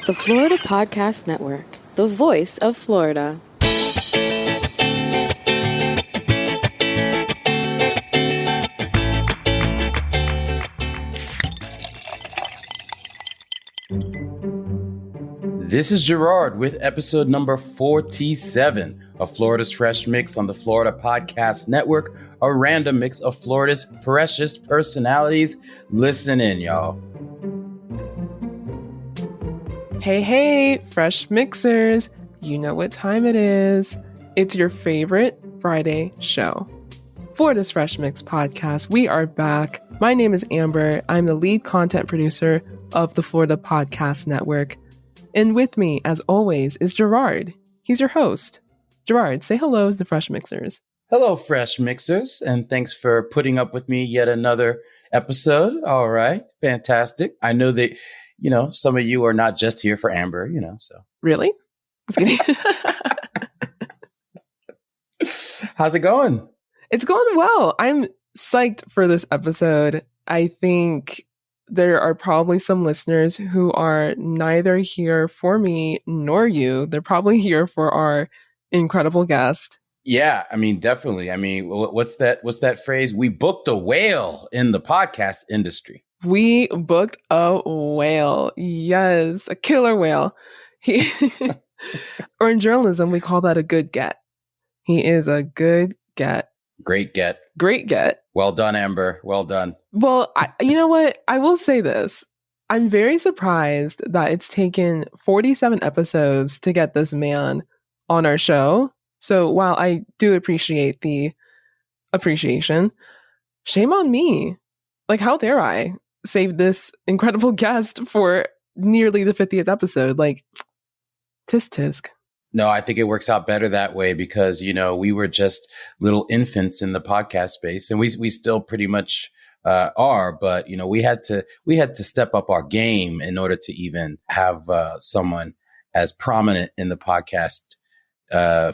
The Florida Podcast Network, the voice of Florida. This is Gerard with episode number 47 of Florida's Fresh Mix on the Florida Podcast Network, a random mix of Florida's freshest personalities. Listen in, y'all. Hey, Fresh Mixers. You know what time it is. It's your favorite Friday show. Florida's Fresh Mix podcast. We are back. My name is Amber. I'm the lead content producer of the Florida Podcast Network. And with me, as always, is Gerard. He's your host. Gerard, say hello to the Fresh Mixers. Hello, Fresh Mixers, and thanks for putting up with me yet another episode. All right, fantastic. I know that, some of you are not just here for Amber, so. Really? Just kidding. How's it going? It's going well. I'm psyched for this episode. I think there are probably some listeners who are neither here for me nor you. They're probably here for our incredible guest. Yeah, definitely. What's that phrase? We booked a whale in the podcast industry. We booked a whale. Yes, a killer whale. Or in journalism, we call that a good get. He is a good get. Great get. Great get. Well done, Amber. Well done. Well, you know what? I will say this. I'm very surprised that it's taken 47 episodes to get this man on our show. So while I do appreciate the appreciation, shame on me. Like, how dare I save this incredible guest for nearly the 50th episode? Like, tisk. No, I think it works out better that way because, we were just little infants in the podcast space, and we still pretty much are. But, we had to step up our game in order to even have someone as prominent in the podcast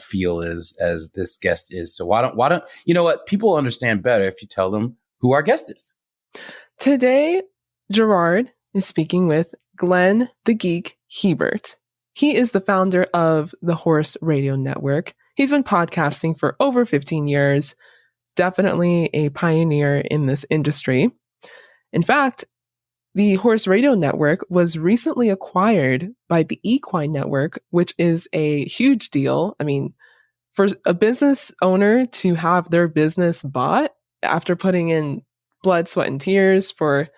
field as this guest is. So why don't you know what? People understand better if you tell them who our guest is. Today, Gerard is speaking with Glenn the Geek Hebert. He is the founder of the Horse Radio Network. He's been podcasting for over 15 years, definitely a pioneer in this industry. In fact, the Horse Radio Network was recently acquired by the Equine Network, which is a huge deal. For a business owner to have their business bought after putting in blood, sweat, and tears for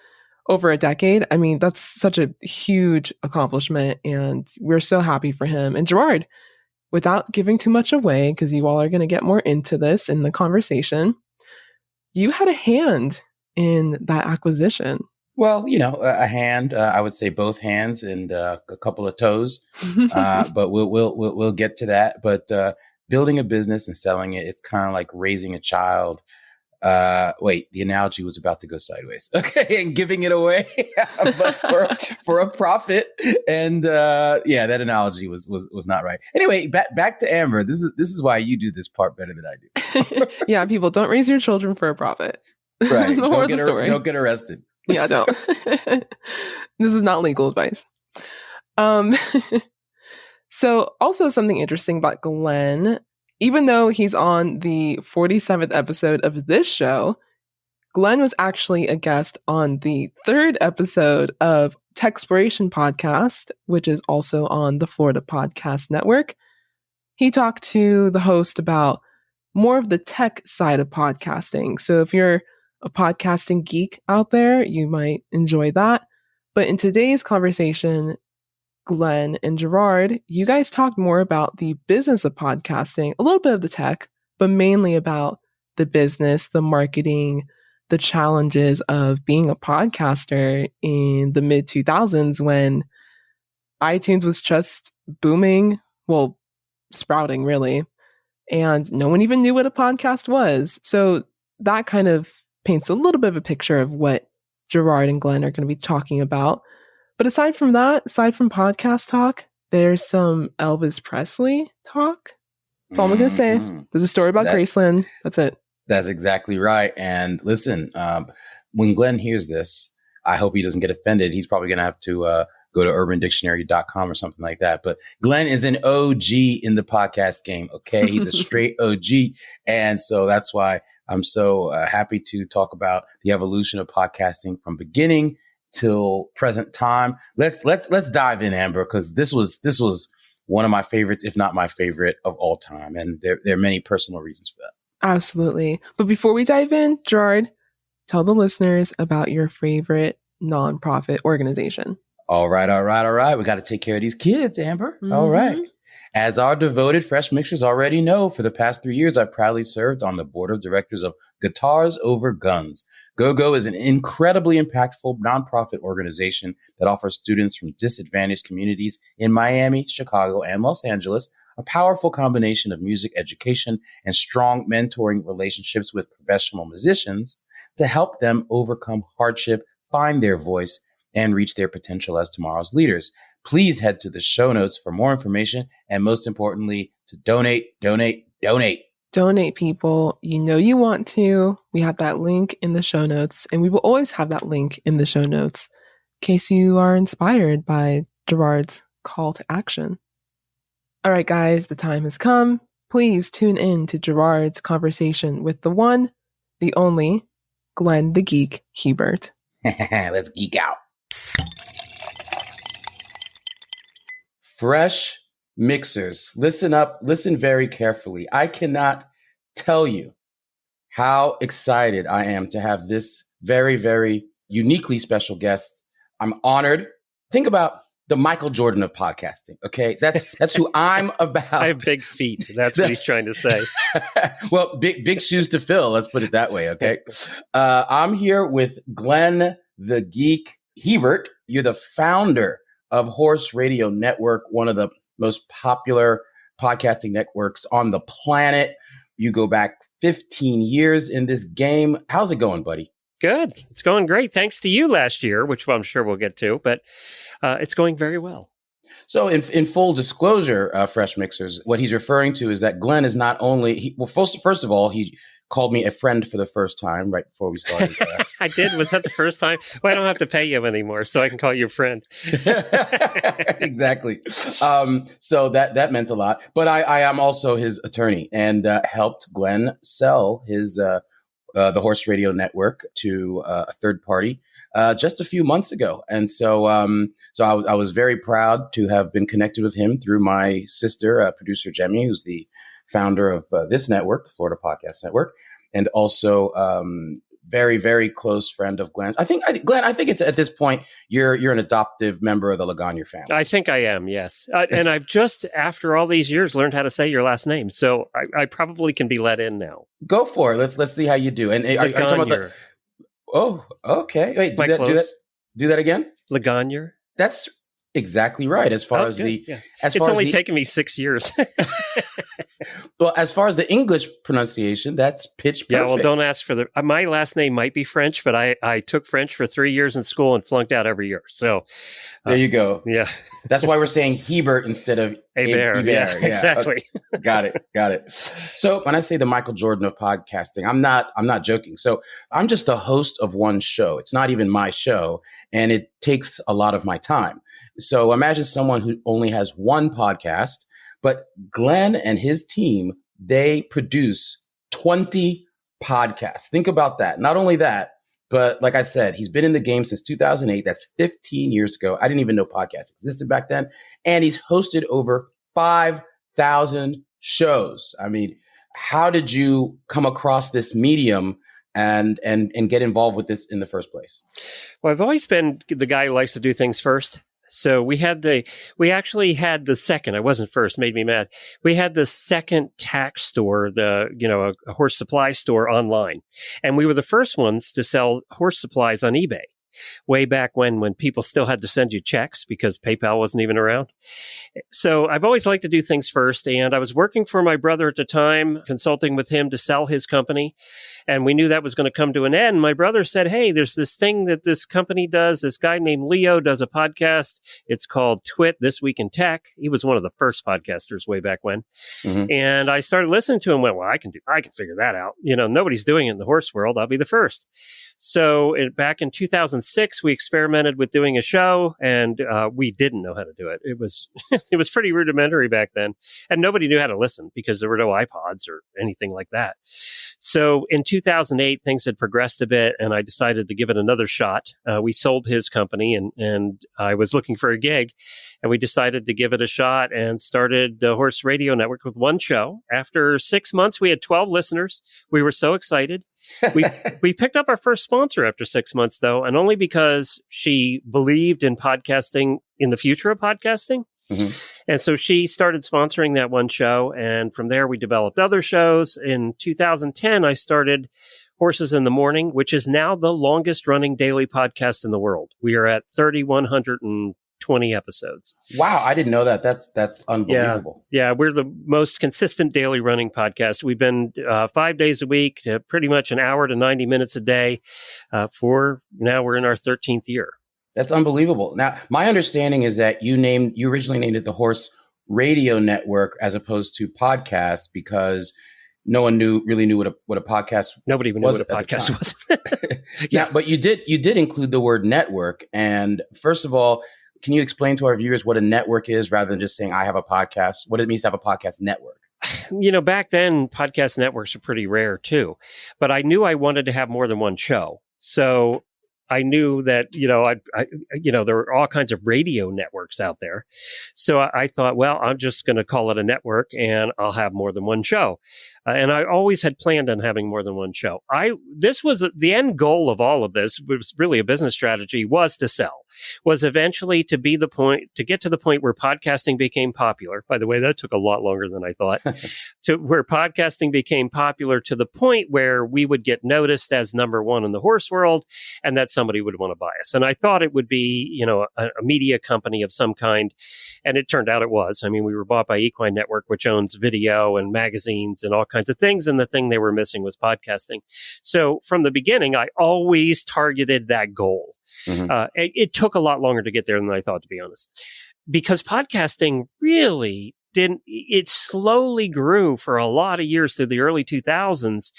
over a decade, that's such a huge accomplishment, and we're so happy for him. And Gerard, without giving too much away, because you all are going to get more into this in the conversation, you had a hand in that acquisition. Well, a hand, I would say both hands and a couple of toes, but we'll get to that. But building a business and selling it, it's kind of like raising a child. Wait, the analogy was about to go sideways. Okay, and giving it away but for a profit. And that analogy was not right. Anyway, back to Amber. This is why you do this part better than I do. Yeah, people, don't raise your children for a profit. Right. Don't get arrested. Yeah, don't. This is not legal advice. So also something interesting about Glenn. Even though he's on the 47th episode of this show, Glenn was actually a guest on the 3rd episode of TECHxploration podcast, which is also on the Florida Podcast Network. He talked to the host about more of the tech side of podcasting. So if you're a podcasting geek out there, you might enjoy that. But in today's conversation, Glenn and Gerard, you guys talked more about the business of podcasting, a little bit of the tech, but mainly about the business, the marketing, the challenges of being a podcaster in the mid 2000s when iTunes was just booming, well, sprouting really, and no one even knew what a podcast was. So that kind of paints a little bit of a picture of what Gerard and Glenn are going to be talking about. But aside from that, aside from podcast talk, there's some Elvis Presley talk. That's all I'm going to say. There's a story about Graceland. That's it. That's exactly right. And listen, when Glenn hears this, I hope he doesn't get offended. He's probably going to have to go to urbandictionary.com or something like that. But Glenn is an OG in the podcast game. Okay. He's a straight OG. And so that's why I'm so happy to talk about the evolution of podcasting from beginning till present time. Let's dive in, Amber, because this was one of my favorites, if not my favorite of all time. And there are many personal reasons for that. Absolutely. But before we dive in, Gerard, tell the listeners about your favorite nonprofit organization. All right. We got to take care of these kids, Amber. Mm-hmm. All right. As our devoted Fresh Mixers already know, for the past 3 years, I've proudly served on the board of directors of Guitars Over Guns. GoGo is an incredibly impactful nonprofit organization that offers students from disadvantaged communities in Miami, Chicago, and Los Angeles a powerful combination of music education and strong mentoring relationships with professional musicians to help them overcome hardship, find their voice, and reach their potential as tomorrow's leaders. Please head to the show notes for more information and, most importantly, to donate. Donate, people. You know you want to. We have that link in the show notes, and we will always have that link in the show notes in case you are inspired by Gerard's call to action. All right, guys, the time has come. Please tune in to Gerard's conversation with the one, the only, Glenn the Geek Hebert. Let's geek out. Fresh Mixers, listen up, listen very carefully. I cannot tell you how excited I am to have this very, very uniquely special guest. I'm honored. Think about the Michael Jordan of podcasting, okay? That's who I'm about. I have big feet. That's what he's trying to say. Well, big shoes to fill. Let's put it that way, okay? I'm here with Glenn the Geek Hebert. You're the founder of Horse Radio Network, one of the most popular podcasting networks on the planet. You go back 15 years in this game. How's it going, buddy? Good. It's going great. Thanks to you last year, which I'm sure we'll get to, but it's going very well. So in full disclosure, Fresh Mixers, what he's referring to is that Glenn is not only, first of all, he called me a friend for the first time right before we started. I did? Was that the first time? Well, I don't have to pay you anymore, so I can call you a friend. Exactly. So that meant a lot. But I am also his attorney and helped Glenn sell his the Horse Radio Network to a third party just a few months ago. And so I was very proud to have been connected with him through my sister, producer Jemmy, who's the founder of this network, the Florida Podcast Network, and also very, very close friend of Glenn's. Glenn, I think it's at this point you're an adoptive member of the Legagneur family. I think I am, yes. And I've just, after all these years, learned how to say your last name, so I probably can be let in now. Go for it. Let's see how you do. And are you talking about the? Oh, okay. Wait, do that again. Legagneur. That's exactly right. As far as good. It's only taken me 6 years. Well, as far as the English pronunciation, that's pitch perfect. Yeah, well, don't ask for my last name might be French, but I took French for 3 years in school and flunked out every year. So there you go. Yeah. That's why we're saying Hebert instead of Hebert. Yeah, exactly. Okay. Got it. So when I say the Michael Jordan of podcasting, I'm not joking. So I'm just the host of one show. It's not even my show, and it takes a lot of my time. So imagine someone who only has one podcast, but Glenn and his team, they produce 20 podcasts. Think about that. Not only that, but like I said, he's been in the game since 2008. That's 15 years ago. I didn't even know podcasts existed back then. And he's hosted over 5,000 shows. I mean, how did you come across this medium and get involved with this in the first place? Well, I've always been the guy who likes to do things first. So we actually had the second, I wasn't first, made me mad. We had the second tax store, a horse supply store online. And we were the first ones to sell horse supplies on eBay. Way back when people still had to send you checks because PayPal wasn't even around. So I've always liked to do things first. And I was working for my brother at the time, consulting with him to sell his company. And we knew that was going to come to an end. My brother said, hey, there's this thing that this company does. This guy named Leo does a podcast. It's called Twit, This Week in Tech. He was one of the first podcasters way back when. Mm-hmm. And I started listening to him and went, well, I can figure that out. Nobody's doing it in the horse world. I'll be the first. So back in 2006, we experimented with doing a show, and we didn't know how to do it. It was it was pretty rudimentary back then, and nobody knew how to listen because there were no iPods or anything like that. So in 2008, things had progressed a bit, and I decided to give it another shot. We sold his company, and I was looking for a gig, and we decided to give it a shot and started the Horse Radio Network with one show. After 6 months, we had 12 listeners. We were so excited. We picked up our first sponsor after 6 months, though, and only because she believed in podcasting, in the future of podcasting. Mm-hmm. And so she started sponsoring that one show. And from there, we developed other shows. In 2010, I started Horses in the Morning, which is now the longest running daily podcast in the world. We are at 3,120 episodes. Wow. I didn't know that. That's unbelievable. Yeah. We're the most consistent daily running podcast. We've been 5 days a week, pretty much an hour to 90 minutes a day for now we're in our 13th year. That's unbelievable. Now, my understanding is that you originally named it the Horse Radio Network as opposed to podcast because no one really knew what a podcast. Nobody even knew what a podcast was. Yeah, but you did include the word network. And first of all, can you explain to our viewers what a network is rather than just saying I have a podcast? What it means to have a podcast network? Back then, podcast networks were pretty rare too. But I knew I wanted to have more than one show, so I knew that, there were all kinds of radio networks out there. So I thought, well, I'm just going to call it a network and I'll have more than one show. And I always had planned on having more than one show. This was the end goal of all of this was really a business strategy was to sell, was eventually to get to the point where podcasting became popular. By the way, that took a lot longer than I thought to where podcasting became popular to the point where we would get noticed as number one in the horse world and that somebody would want to buy us. And I thought it would be, a media company of some kind. And it turned out it was. I mean, we were bought by Equine Network, which owns video and magazines and all kinds of things. And the thing they were missing was podcasting. So from the beginning, I always targeted that goal. Mm-hmm. It took a lot longer to get there than I thought, to be honest, because podcasting really it slowly grew for a lot of years through the early 2000s,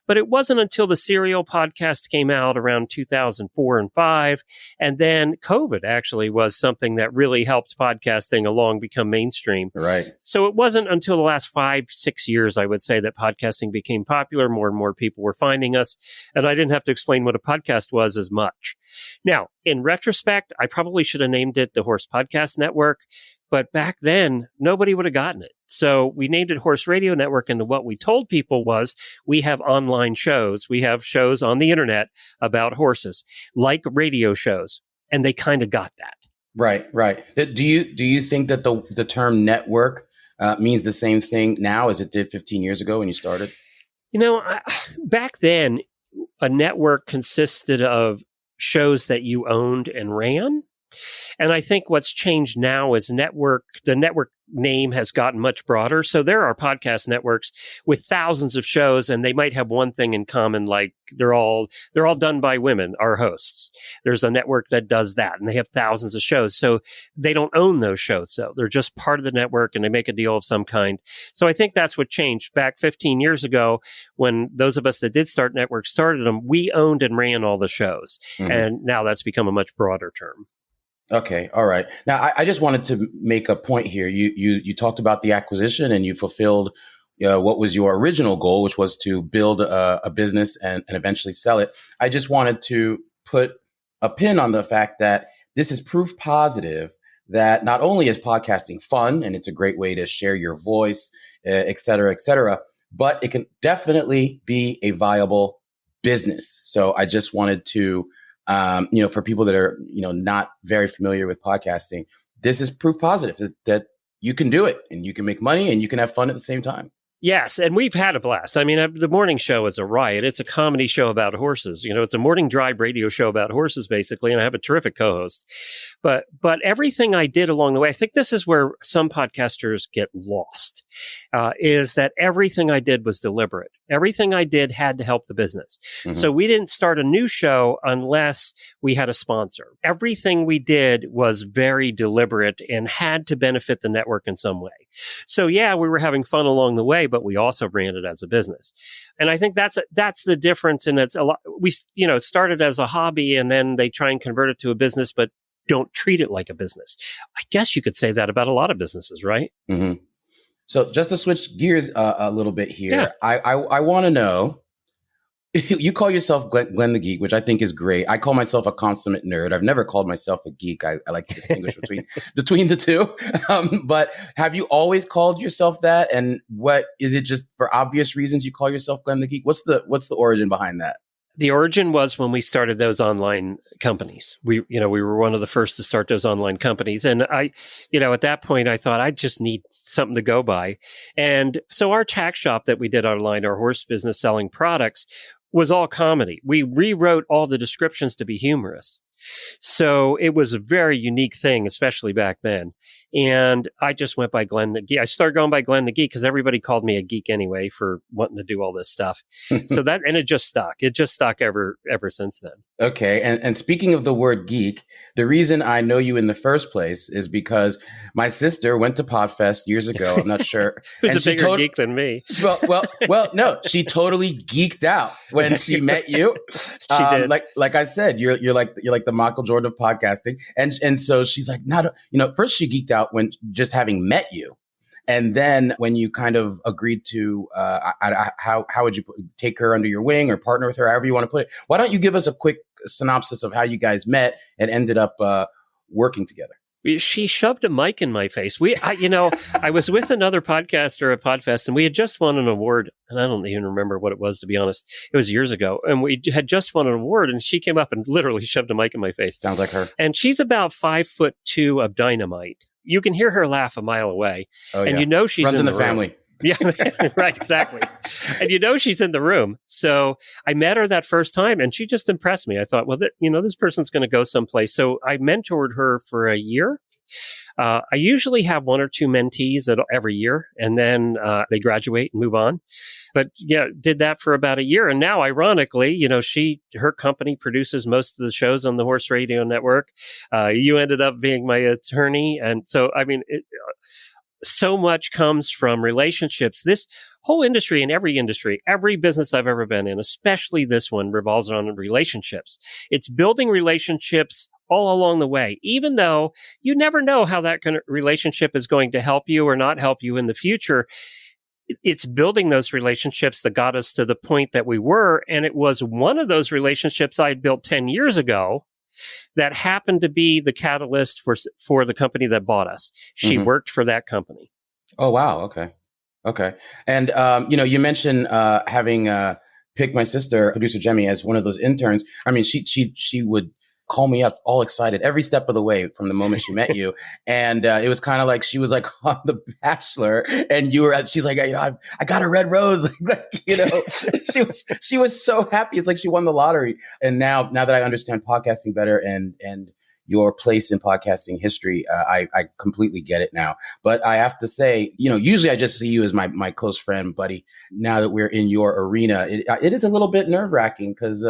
but it wasn't until the Serial podcast came out around 2004 and 5. And then COVID actually was something that really helped podcasting along become mainstream. Right. So it wasn't until the last 5-6 years, I would say, that podcasting became popular. More and more people were finding us. And I didn't have to explain what a podcast was as much. Now, in retrospect, I probably should have named it the Horse Podcast Network. But back then, nobody would have gotten it. So we named it Horse Radio Network. And what we told people was we have online shows. We have shows on the internet about horses, like radio shows. And they kind of got that. Right. Do you think that the term network means the same thing now as it did 15 years ago when you started? Back then, a network consisted of shows that you owned and ran. And I think what's changed now is the network name has gotten much broader. So there are podcast networks with thousands of shows, and they might have one thing in common, like they're all done by women, our hosts. There's a network that does that, and they have thousands of shows. So they don't own those shows, though. They're just part of the network, and they make a deal of some kind. So I think that's what changed. Back 15 years ago, when those of us that did start networks started them, we owned and ran all the shows. Mm-hmm. And now that's become a much broader term. Okay. All right. Now, I just wanted to make a point here. You talked about the acquisition and you fulfilled what was your original goal, which was to build a business and eventually sell it. I just wanted to put a pin on the fact that this is proof positive that not only is podcasting fun and it's a great way to share your voice, et cetera, but it can definitely be a viable business. So I just wanted to for people that are, not very familiar with podcasting, this is proof positive that you can do it and you can make money and you can have fun at the same time. Yes, and we've had a blast. I mean, the morning show is a riot. It's a comedy show about horses. It's a morning drive radio show about horses, basically, and I have a terrific co-host. But everything I did along the way, I think this is where some podcasters get lost, is that everything I did was deliberate. Everything I did had to help the business. Mm-hmm. So we didn't start a new show unless we had a sponsor. Everything we did was very deliberate and had to benefit the network in some way. So yeah, we were having fun along the way, but we also ran it as a business. And I think that's the difference. And it's a lot. We, started as a hobby, and then they try and convert it to a business, but don't treat it like a business. I guess you could say that about a lot of businesses, right? Mm-hmm. So just to switch gears a little bit here, Yeah. I want to know, you call yourself Glenn the Geek, which I think is great. I call myself a consummate nerd. I've never called myself a geek. I like to distinguish between the two. But have you always called yourself that? And what is it, just for obvious reasons you call yourself Glenn the Geek? What's the origin behind that? The origin was when we started those online companies. We were one of the first to start those online companies. And I, at that point, I thought I just need something to go by. And so our tack shop that we did online, our horse business selling products, was all comedy. We rewrote all the descriptions to be humorous. So it was a very unique thing, especially back then. And I just went by Glenn the Geek. I started going by Glenn the Geek because everybody called me a geek anyway for wanting to do all this stuff. So that, and it just stuck. It just stuck ever since then. Okay. And speaking of the word geek, the reason I know you in the first place is because my sister went to Podfest years ago. I'm not sure. Who's a bigger geek than me? Well, no, she totally geeked out when she met you. She did. Like I said, you're like the Michael Jordan of podcasting. And so she's like, first she geeked out when just having met you. And then when you kind of agreed to, how would you take her under your wing or partner with her, however you want to put it? Why don't you give us a quick synopsis of how you guys met and ended up working together? She shoved a mic in my face. I was with another podcaster at Podfest, and we had just won an award, and I don't even remember what it was, to be honest. It was years ago, and we had just won an award, and she came up and literally shoved a mic in my face. Sounds like her. And she's about 5'2" of dynamite. You can hear her laugh a mile away, and she's runs in the room. Family. Yeah, right, exactly. And she's in the room. So I met her that first time, and she just impressed me. I thought, well, this person's going to go someplace. So I mentored her for a year. I usually have one or two mentees every year, and then they graduate and move on. But did that for about a year. And now, ironically, her company produces most of the shows on the Horse Radio Network. You ended up being my attorney. And so, so much comes from relationships. This whole industry, and every business I've ever been in, especially this one, revolves around relationships. It's building relationships all along the way, even though you never know how that relationship is going to help you or not help you in the future. It's building those relationships that got us to the point that we were. And it was one of those relationships I had built 10 years ago that happened to be the catalyst for the company that bought us. She worked for that company. Oh, wow. Okay. And, you mentioned having picked my sister, producer Jemmy, as one of those interns. I mean, she would call me up all excited every step of the way from the moment she met you. And it was kind of like she was like on The Bachelor, and she's like, I got a red rose. She was so happy. It's like she won the lottery. And now that I understand podcasting better and your place in podcasting history, I completely get it now. But I have to say, usually I just see you as my close friend, buddy. Now that we're in your arena, it is a little bit nerve-wracking because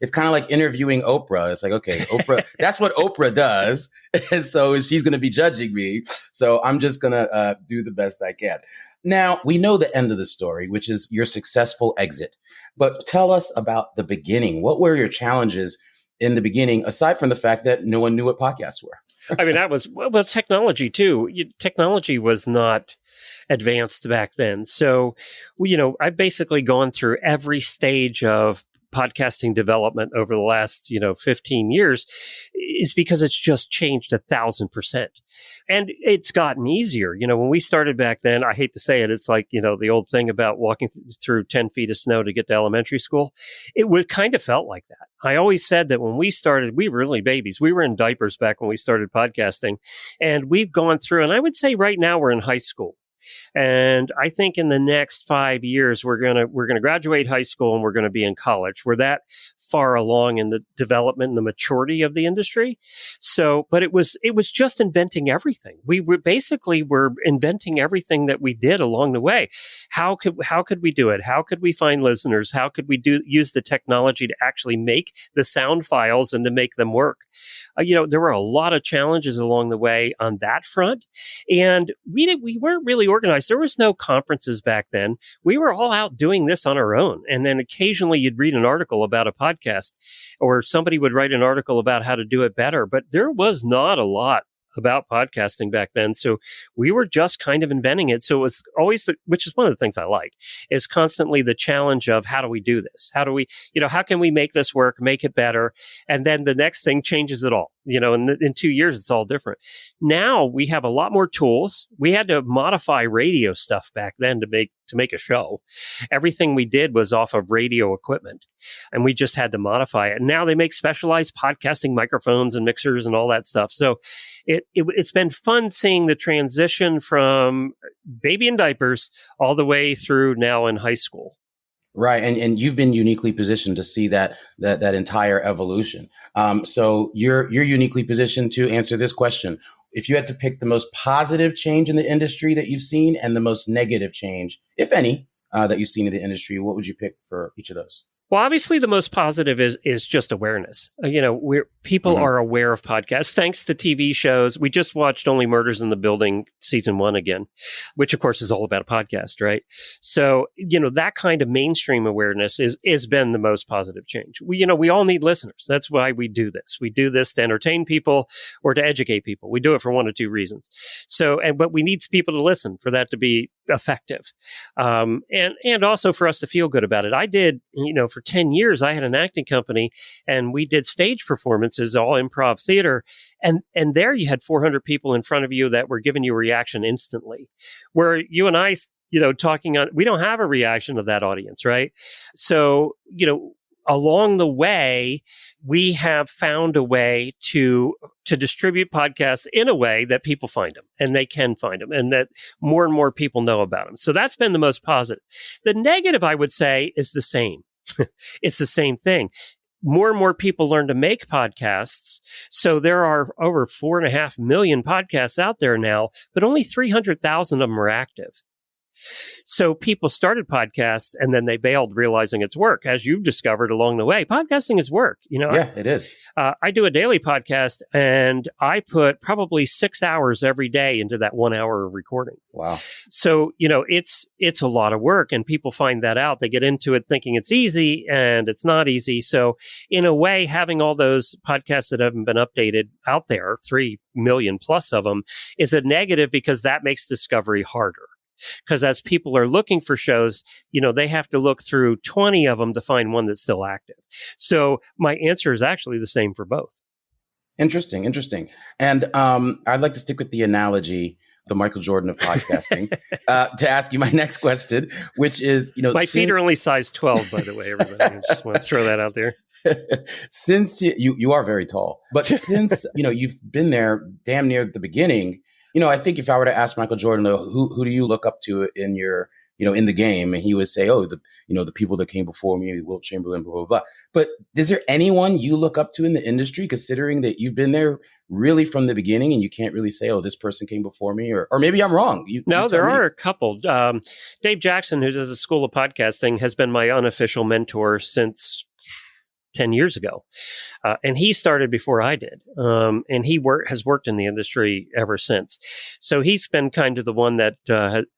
it's kind of like interviewing Oprah. It's like, okay, Oprah, that's what Oprah does. And so she's going to be judging me. So I'm just going to do the best I can. Now, we know the end of the story, which is your successful exit. But tell us about the beginning. What were your challenges in the beginning, aside from the fact that no one knew what podcasts were? That was, technology too. Technology was not advanced back then. So, I've basically gone through every stage of podcasting development over the last, 15 years is because it's just changed 1,000%. And it's gotten easier. When we started back then, I hate to say it, it's like, the old thing about walking through 10 feet of snow to get to elementary school. It would kind of felt like that. I always said that when we started, we were really babies. We were in diapers back when we started podcasting. And we've gone through, and I would say right now we're in high school. And I think in the next 5 years, we're gonna graduate high school and we're going to be in college. We're that far along in the development and the maturity of the industry. So, but it was just inventing everything. We were inventing everything that we did along the way. How could we do it? How could we find listeners? How could we use the technology to actually make the sound files and to make them work? There were a lot of challenges along the way on that front, and we weren't really organized. podcast. There was no conferences back then. We were all out doing this on our own. And then occasionally you'd read an article about a podcast, or somebody would write an article about how to do it better. But there was not a lot about podcasting back then. So we were just kind of inventing it. So it was always which is one of the things I like, is constantly the challenge of how do we do this? How do we, how can we make this work, make it better? And then the next thing changes it all. In 2 years, it's all different. Now we have a lot more tools. We had to modify radio stuff back then to make a show. Everything we did was off of radio equipment, and we just had to modify it. And now they make specialized podcasting microphones and mixers and all that stuff. So it's been fun seeing the transition from baby in diapers all the way through now in high school. Right. And you've been uniquely positioned to see that entire evolution. So you're uniquely positioned to answer this question. If you had to pick the most positive change in the industry that you've seen and the most negative change, if any, that you've seen in the industry, what would you pick for each of those? Well, obviously, the most positive is just awareness. People are aware of podcasts thanks to TV shows. We just watched Only Murders in the Building season 1 again, which of course is all about a podcast, right? So, that kind of mainstream awareness is been the most positive change. We all need listeners. That's why we do this. We do this to entertain people or to educate people. We do it for one or two reasons. So, but we need people to listen for that to be effective, and also for us to feel good about it. I did, for 10 years, I had an acting company, and we did stage performances, all improv theater. And there you had 400 people in front of you that were giving you a reaction instantly, where you and I, talking on, we don't have a reaction to that audience, right? So, along the way, we have found a way to distribute podcasts in a way that people find them, and they can find them, and that more and more people know about them. So that's been the most positive. The negative, I would say, is the same. It's the same thing. More and more people learn to make podcasts. So there are over 4.5 million podcasts out there now, but only 300,000 of them are active. So people started podcasts and then they bailed, realizing it's work. As you've discovered along the way, podcasting is work. Yeah, it is. I do a daily podcast, and I put probably 6 hours every day into that 1 hour of recording. Wow. So, it's a lot of work, and people find that out. They get into it thinking it's easy, and it's not easy. So in a way, having all those podcasts that haven't been updated out there, 3 million plus of them, is a negative, because that makes discovery harder. Because as people are looking for shows, they have to look through 20 of them to find one that's still active. So my answer is actually the same for both. Interesting. And I'd like to stick with the analogy, the Michael Jordan of podcasting, to ask you my next question, which is, my feet are only size 12, by the way, everybody. I just want to throw that out there. Since you are very tall, but since, you've been there damn near the beginning, I think if I were to ask Michael Jordan, who do you look up to in your, in the game? And he would say, the people that came before me, Wilt Chamberlain, blah, blah, blah. But is there anyone you look up to in the industry, considering that you've been there really from the beginning, and you can't really say, this person came before me, or maybe I'm wrong? No, there are a couple. Dave Jackson, who does the School of Podcasting, has been my unofficial mentor since 10 years ago. And he started before I did. And he has worked in the industry ever since. So he's been kind of the one that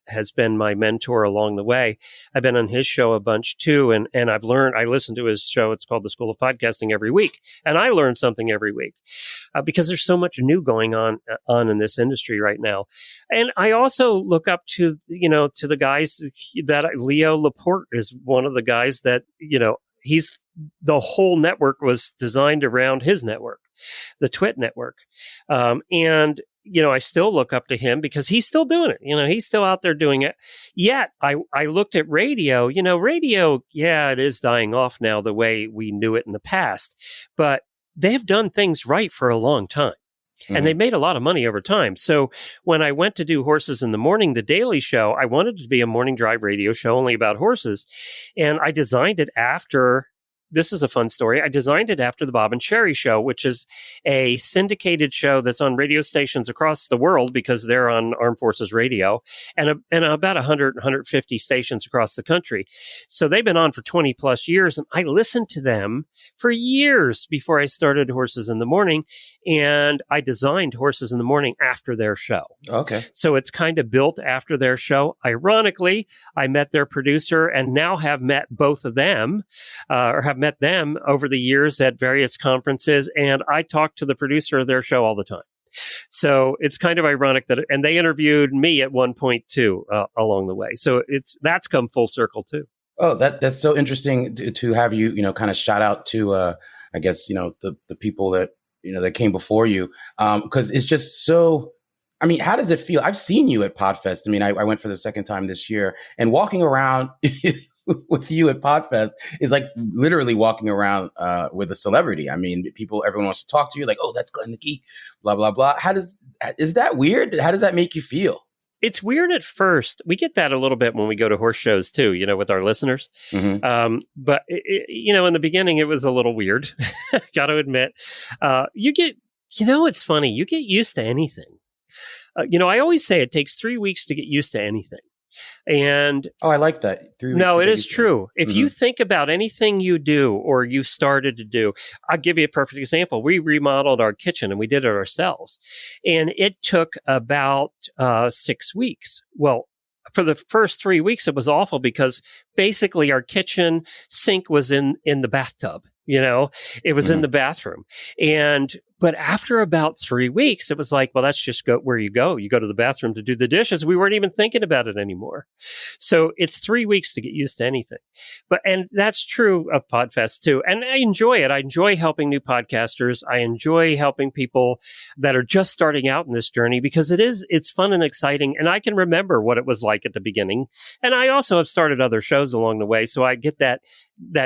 has been my mentor along the way. I've been on his show a bunch too. And I've learned, I listen to his show. It's called The School of Podcasting every week. And I learn something every week because there's so much new going on in this industry right now. And I also look up to the guys that Leo Laporte is one of the guys that, the whole network was designed around his network, the Twit network. And I still look up to him because he's still doing it. He's still out there doing it. Yet I looked at radio, radio, yeah, it is dying off now the way we knew it in the past, but they have done things right for a long time. Mm-hmm. And they made a lot of money over time. So when I went to do Horses in the Morning, the daily show, I wanted it to be a morning drive radio show only about horses. And I designed it after this is a fun story. I designed it after the Bob and Sherry Show, which is a syndicated show that's on radio stations across the world because they're on Armed Forces Radio and about 100, 150 stations across the country. So they've been on for 20 plus years, and I listened to them for years before I started Horses in the Morning, and I designed Horses in the Morning after their show. Okay. So it's kind of built after their show. Ironically, I met their producer and now have met both of them, or have met them over the years at various conferences. And I talk to the producer of their show all the time. So it's kind of ironic and they interviewed me at one point too, along the way. So that's come full circle too. Oh, that's so interesting to have you, kind of shout out to, I guess, the people that, that came before you. Because it's just so, I mean, how does it feel? I've seen you at Podfest. I mean, I went for the second time this year, and walking around with you at Podfest is like literally walking around with a celebrity. I mean, everyone wants to talk to you, like, oh, that's Glenn the Geek, blah, blah, blah. Is that weird? How does that make you feel? It's weird at first. We get that a little bit when we go to horse shows too, with our listeners. Mm-hmm. But in the beginning, it was a little weird. Got to admit, it's funny. You get used to anything. I always say it takes 3 weeks to get used to anything. And I like that. 3 weeks. No, it is true. If you think about anything you do or you started to do, I'll give you a perfect example. We remodeled our kitchen and we did it ourselves. And it took about 6 weeks. Well, for the first 3 weeks, it was awful because basically our kitchen sink was in the bathtub. It was in the bathroom. But after about 3 weeks, it was like, well, that's just where you go. You go to the bathroom to do the dishes. We weren't even thinking about it anymore. So it's 3 weeks to get used to anything. And that's true of Podfest too. And I enjoy it. I enjoy helping new podcasters. I enjoy helping people that are just starting out in this journey because it's fun and exciting. And I can remember what it was like at the beginning. And I also have started other shows along the way. So I get that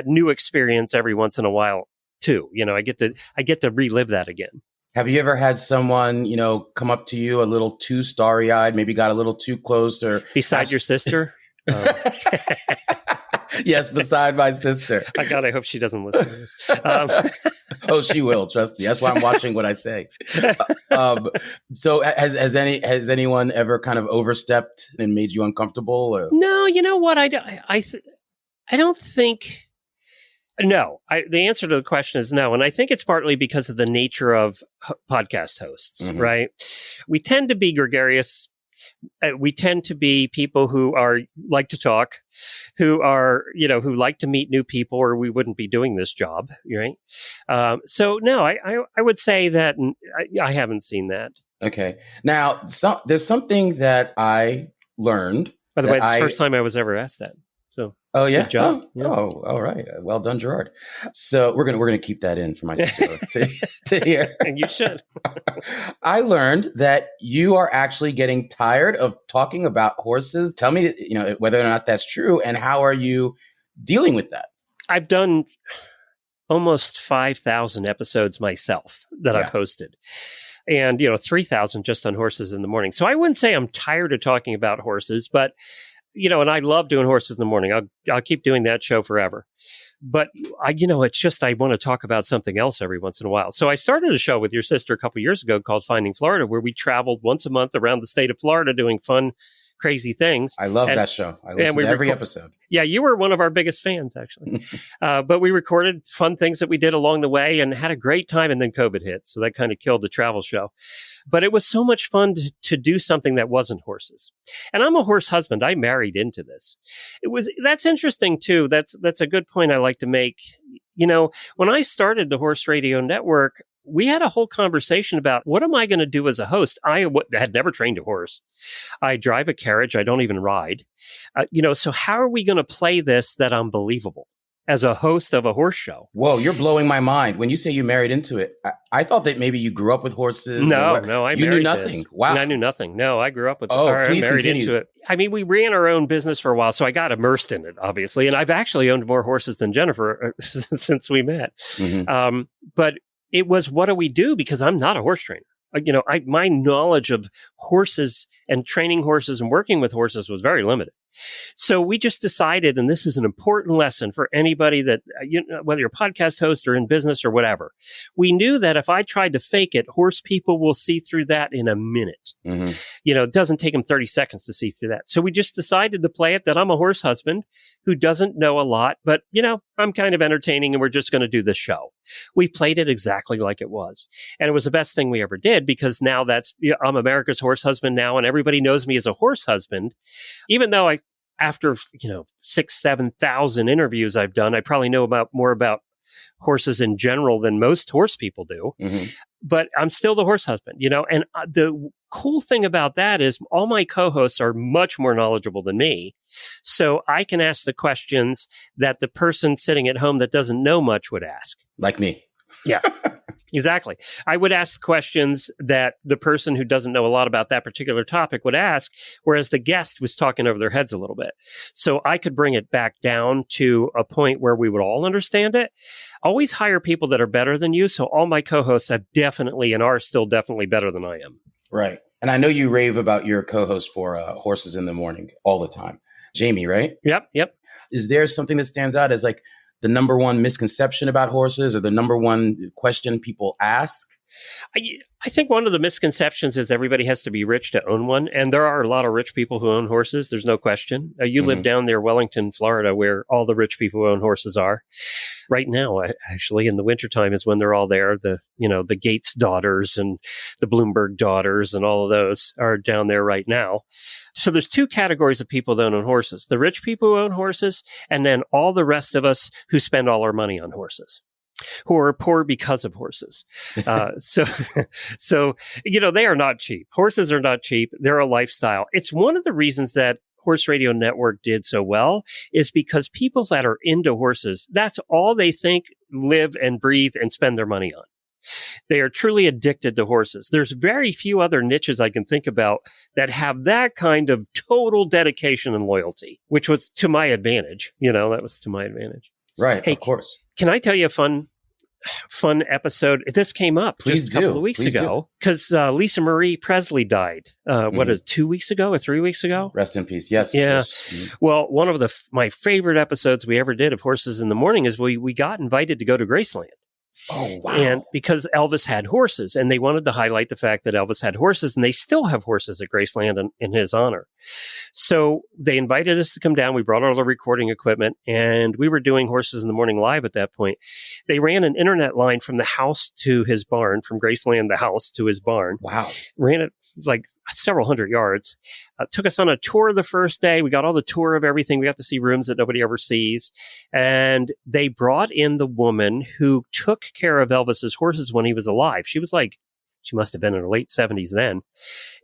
new experience every once in a while too. I get to relive that again. Have you ever had someone, come up to you a little too starry-eyed, maybe got a little too close, or beside your sister? Yes, beside my sister. I hope she doesn't listen to this. Oh, she will. Trust me. That's why I'm watching what I say. So has anyone ever kind of overstepped and made you uncomfortable? Or? No, you know what? I don't think. No, the answer to the question is no. And I think it's partly because of the nature of podcast hosts, right? We tend to be gregarious. We tend to be people who like to talk, who who like to meet new people, or we wouldn't be doing this job, right? So no, I would say that I haven't seen that. Okay. Now, there's something that I learned. By the way, it's the first time I was ever asked that. So, oh yeah, good job. All right. Well done, Gerard. So we're gonna keep that in for my sister to hear. And you should. I learned that you are actually getting tired of talking about horses. Tell me, whether or not that's true, and how are you dealing with that? I've done almost 5,000 episodes myself that I've hosted. And 3,000 just on Horses in the Morning. So I wouldn't say I'm tired of talking about horses, but and I love doing Horses in the Morning. I'll keep doing that show forever. But it's just I want to talk about something else every once in a while. So I started a show with your sister a couple of years ago called Finding Florida, where we traveled once a month around the state of Florida doing fun, crazy things. I love that show. I listened to every episode. Yeah, you were one of our biggest fans, actually. But we recorded fun things that we did along the way and had a great time. And then COVID hit. So that kind of killed the travel show. But it was so much fun to do something that wasn't horses. And I'm a horse husband. I married into this. That's interesting, too. That's a good point I like to make. When I started the Horse Radio Network, we had a whole conversation about what am I going to do as a host? I had never trained a horse. I drive a carriage. I don't even ride. So how are we going to play this that I'm believable as a host of a horse show? Whoa, you're blowing my mind. When you say you married into it, I thought that maybe you grew up with horses. No, I you married knew nothing. This. Wow. I knew nothing. No, I grew up with please I married continue. into it. I mean, we ran our own business for a while, so I got immersed in it, obviously. And I've actually owned more horses than Jennifer since we met. But it was, what do we do? Because I'm not a horse trainer. My knowledge of horses and training horses and working with horses was very limited. So we just decided, and this is an important lesson for anybody that, whether you're a podcast host or in business or whatever, we knew that if I tried to fake it, horse people will see through that in a minute. Mm-hmm. It doesn't take them 30 seconds to see through that. So we just decided to play it that I'm a horse husband who doesn't know a lot, but, I'm kind of entertaining and we're just going to do this show. We played it exactly like it was. And it was the best thing we ever did because now I'm America's horse husband now and everybody knows me as a horse husband, even though after 6,000-7,000 interviews I've done, I probably know more about horses in general than most horse people do. Mm-hmm. But I'm still the horse husband, and the cool thing about that is all my co-hosts are much more knowledgeable than me. So I can ask the questions that the person sitting at home that doesn't know much would ask. Like me. Yeah, exactly. I would ask questions that the person who doesn't know a lot about that particular topic would ask, whereas the guest was talking over their heads a little bit. So I could bring it back down to a point where we would all understand it. Always hire people that are better than you. So all my co-hosts have definitely and are still definitely better than I am. Right. And I know you rave about your co-host for Horses in the Morning all the time. Jamie, right? Yep. Is there something that stands out as like the number one misconception about horses or the number one question people ask? I think one of the misconceptions is everybody has to be rich to own one. And there are a lot of rich people who own horses. There's no question. You live down near Wellington, Florida, where all the rich people who own horses are. Right now, actually, in the wintertime is when they're all there. The Gates daughters and the Bloomberg daughters and all of those are down there right now. So there's two categories of people that own horses. The rich people who own horses, and then all the rest of us who spend all our money on horses, who are poor because of horses. So they are not cheap. Horses are not cheap. They're a lifestyle. It's one of the reasons that Horse Radio Network did so well is because people that are into horses, that's all they think, live and breathe and spend their money on. They are truly addicted to horses. There's very few other niches I can think about that have that kind of total dedication and loyalty, which was to my advantage. That was to my advantage. Right, hey, of course. Can I tell you a fun episode? This came up just a couple of weeks ago because Lisa Marie Presley died. 2 weeks ago or 3 weeks ago? Rest in peace. Yes. Yeah. Yes. Well, one of my favorite episodes we ever did of Horses in the Morning is we got invited to go to Graceland. Oh, wow. And because Elvis had horses and they wanted to highlight the fact that Elvis had horses and they still have horses at Graceland in his honor. So they invited us to come down. We brought all the recording equipment and we were doing Horses in the Morning live at that point. They ran an internet line from the house to his barn, from Graceland, the house to his barn. Wow. Ran it like several hundred yards. Took us on a tour the first day. We got all the tour of everything. We got to see rooms that nobody ever sees. And they brought in the woman who took care of Elvis's horses when he was alive. She must have been in her late 70s then.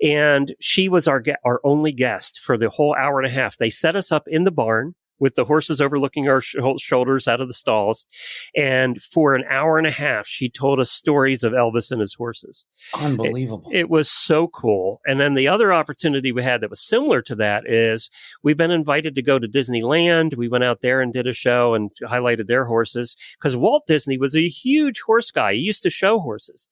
And she was our only guest for the whole hour and a half. They set us up in the barn with the horses overlooking our shoulders out of the stalls. And for an hour and a half, she told us stories of Elvis and his horses. Unbelievable. It was so cool. And then the other opportunity we had that was similar to that is we've been invited to go to Disneyland. We went out there and did a show and highlighted their horses because Walt Disney was a huge horse guy. He used to show horses.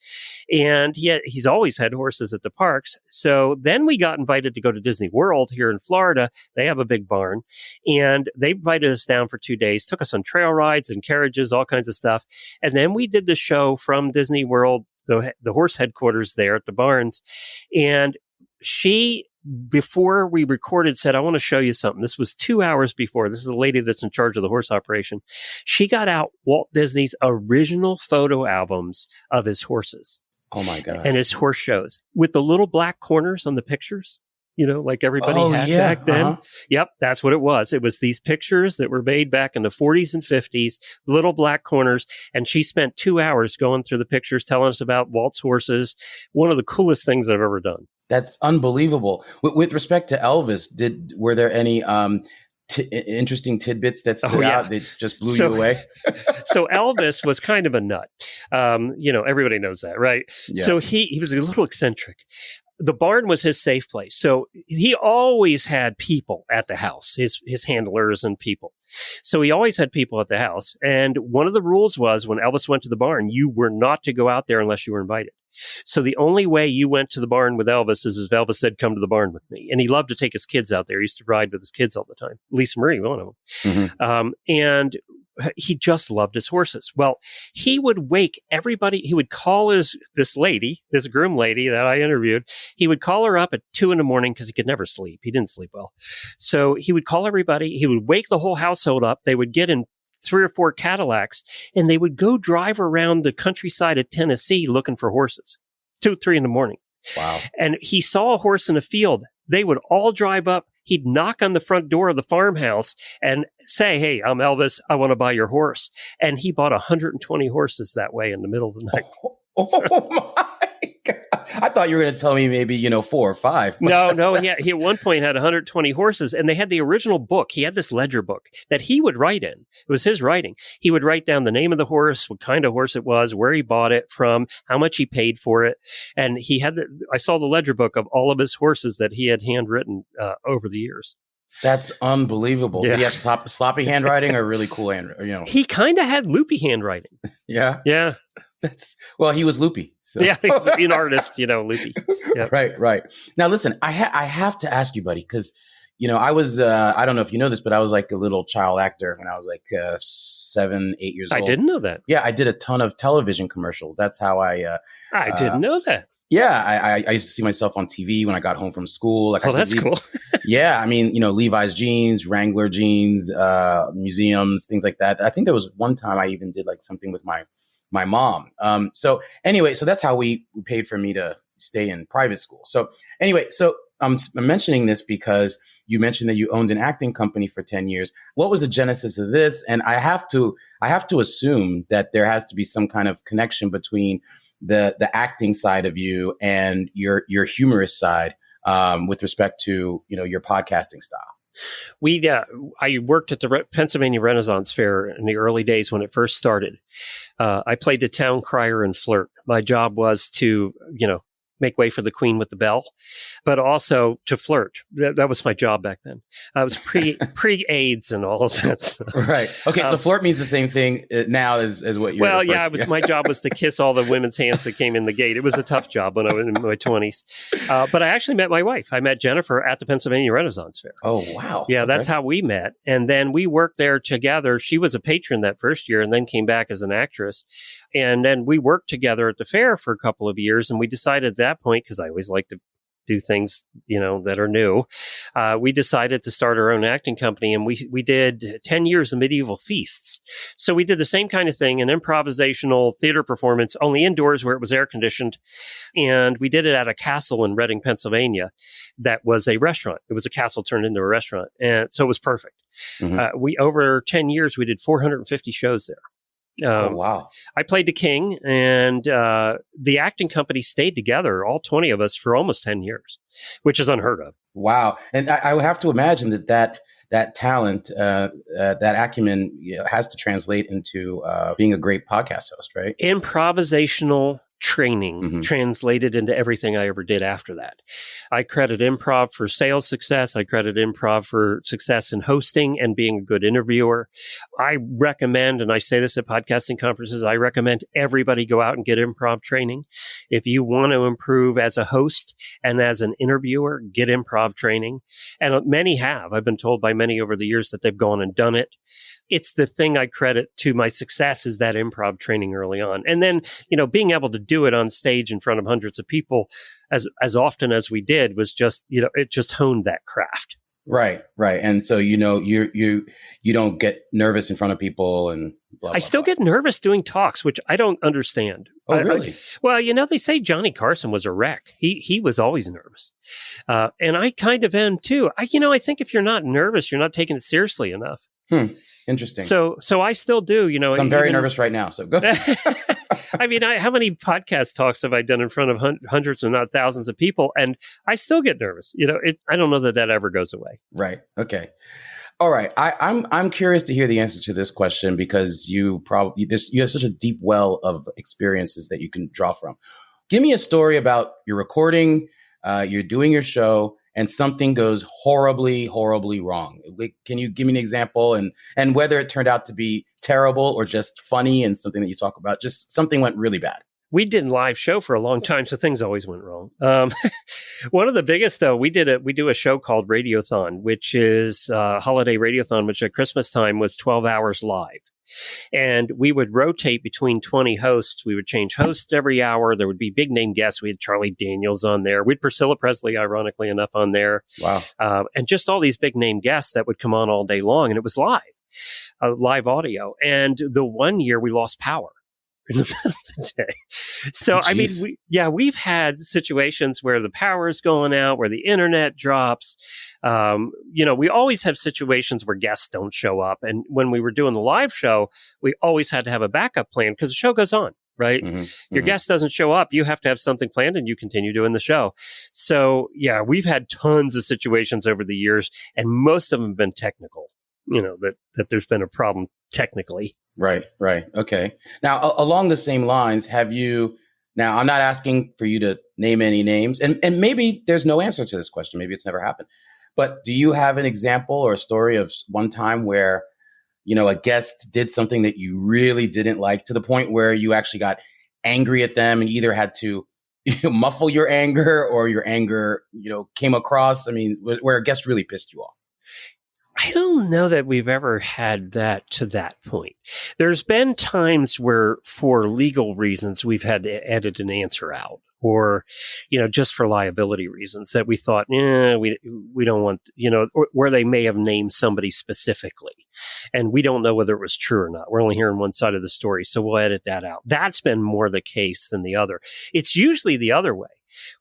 And he's always had horses at the parks. So then we got invited to go to Disney World here in Florida. They have a big barn. And they invited us down for 2 days, took us on trail rides and carriages, all kinds of stuff. And then we did the show from Disney World, the horse headquarters there at the barns. And she, before we recorded, said, I want to show you something. This was 2 hours before. This is the lady that's in charge of the horse operation. She got out Walt Disney's original photo albums of his horses. Oh, my God. And his horse shows with the little black corners on the pictures. Like everybody had back then. Uh-huh. Yep, that's what it was. It was these pictures that were made back in the 40s and 50s, little black corners. And she spent 2 hours going through the pictures, telling us about Walt's horses. One of the coolest things I've ever done. That's unbelievable. With respect to Elvis, were there any interesting tidbits that stood out that just blew you away? So Elvis was kind of a nut. Everybody knows that, right? Yeah. So he was a little eccentric. The barn was his safe place. So he always had people at the house, his handlers and people. So he always had people at the house. And one of the rules was when Elvis went to the barn, you were not to go out there unless you were invited. So the only way you went to the barn with Elvis is if Elvis said, come to the barn with me. And he loved to take his kids out there. He used to ride with his kids all the time. Lisa Marie, one of them. Mhm. And he just loved his horses. Well, he would wake everybody. He would call this groom lady that I interviewed. He would call her up at 2 a.m. because he could never sleep. He didn't sleep well. So he would call everybody. He would wake the whole household up. They would get in 3 or 4 Cadillacs and they would go drive around the countryside of Tennessee looking for horses. 2, 3 a.m. Wow. And he saw a horse in a field. They would all drive up. He'd knock on the front door of the farmhouse and say, hey, I'm Elvis. I want to buy your horse. And he bought 120 horses that way in the middle of the night. Oh my God. I thought you were going to tell me maybe, 4 or 5. No. He at one point had 120 horses, and they had the original book. He had this ledger book that he would write in. It was his writing. He would write down the name of the horse, what kind of horse it was, where he bought it from, how much he paid for it. And he had I saw the ledger book of all of his horses that he had handwritten over the years. That's unbelievable. Yeah. Did he have sloppy handwriting or really cool handwriting? He kind of had loopy handwriting. Yeah. Yeah. He was loopy. So. Yeah, he's an artist, loopy. Yeah. Right. Now, listen, I have to ask you, buddy, because, I was, I don't know if you know this, but I was like a little child actor when I was like 7, 8 years old. I didn't know that. Yeah, I did a ton of television commercials. That's how I didn't know that. Yeah, I used to see myself on TV when I got home from school. Like, that's cool. Yeah, I mean, Levi's jeans, Wrangler jeans, museums, things like that. I think there was one time I even did like something with my mom. So anyway, so that's how we paid for me to stay in private school. So anyway, I'm mentioning this because you mentioned that you owned an acting company for 10 years. What was the genesis of this? And I have to assume that there has to be some kind of connection between the acting side of you and your humorous side with respect to, your podcasting style. I worked at the Pennsylvania Renaissance Fair in the early days when it first started. I played the town crier and flirt. My job was to, make way for the queen with the bell, but also to flirt. That was my job back then. I was pre-AIDS and all of that stuff. Right. Okay. So flirt means the same thing now as what you're. Well, yeah, my job was to kiss all the women's hands that came in the gate. It was a tough job when I was in my 20s. But I actually met my wife. I met Jennifer at the Pennsylvania Renaissance Fair. Oh, wow. Yeah, that's how we met. And then we worked there together. She was a patron that first year and then came back as an actress. And then we worked together at the fair for a couple of years. And we decided at that point, because I always like to do things, that are new, we decided to start our own acting company. And we did 10 years of medieval feasts. So we did the same kind of thing, an improvisational theater performance, only indoors where it was air conditioned. And we did it at a castle in Reading, Pennsylvania, that was a restaurant. It was a castle turned into a restaurant. And so it was perfect. Mm-hmm. Over 10 years, we did 450 shows there. Oh, wow. I played the king, and the acting company stayed together, all 20 of us, for almost 10 years, which is unheard of. Wow. And I would have to imagine that talent, that acumen has to translate into being a great podcast host, right? Improvisational training translated into everything I ever did after that. I credit improv for sales success. I credit improv for success in hosting and being a good interviewer. I recommend, and I say this at podcasting conferences, I recommend everybody go out and get improv training. If you want to improve as a host and as an interviewer, get improv training. And many have. I've been told by many over the years that they've gone and done it. It's the thing I credit to my success is that improv training early on. And then, being able to do it on stage in front of hundreds of people as often as we did was just, it just honed that craft. Right. And so, you don't get nervous in front of people and blah, blah, I still get nervous doing talks, which I don't understand. Oh, really? Well, they say Johnny Carson was a wreck. He was always nervous. And I kind of am too. I think if you're not nervous, you're not taking it seriously enough. Interesting. So I still do, So I'm very nervous right now. So go. I mean, how many podcast talks have I done in front of hundreds and not thousands of people? And I still get nervous. I don't know that ever goes away. Right. Okay. All right. I'm curious to hear the answer to this question because you have such a deep well of experiences that you can draw from. Give me a story about you're recording, you're doing your show, and something goes horribly, horribly wrong. Can you give me an example and whether it turned out to be terrible or just funny and something that you talk about? Just something went really bad. we did a live show for a long time, so things always went wrong. One of the biggest, though, we do a show called Radiothon, which is a holiday radiothon, which at Christmas time was 12 hours live. And we would rotate between 20 hosts. We would change hosts every hour. There would be big name guests. We had Charlie Daniels on there. We had Priscilla Presley, ironically enough, on there. Wow. And just all these big name guests that would come on all day long. And it was live audio. And the one year we lost power in the middle of the day. So, I mean, we've had situations where the power is going out, where the internet drops. We always have situations where guests don't show up. And when we were doing the live show, we always had to have a backup plan because the show goes on, right? Your guest doesn't show up. You have to have something planned and you continue doing the show. So, yeah, we've had tons of situations over the years, and most of them have been technical, that there's been a problem technically. Right. Okay. Now, along the same lines, now I'm not asking for you to name any names, and maybe there's no answer to this question. Maybe it's never happened. But do you have an example or a story of one time where, a guest did something that you really didn't like to the point where you actually got angry at them and either had to muffle your anger or your anger, came across? I mean, where a guest really pissed you off? I don't know that we've ever had that to that point. There's been times where, for legal reasons, we've had to edit an answer out, or, just for liability reasons that we thought, we don't want, or where they may have named somebody specifically, and we don't know whether it was true or not. We're only hearing one side of the story, so we'll edit that out. That's been more the case than the other. It's usually the other way,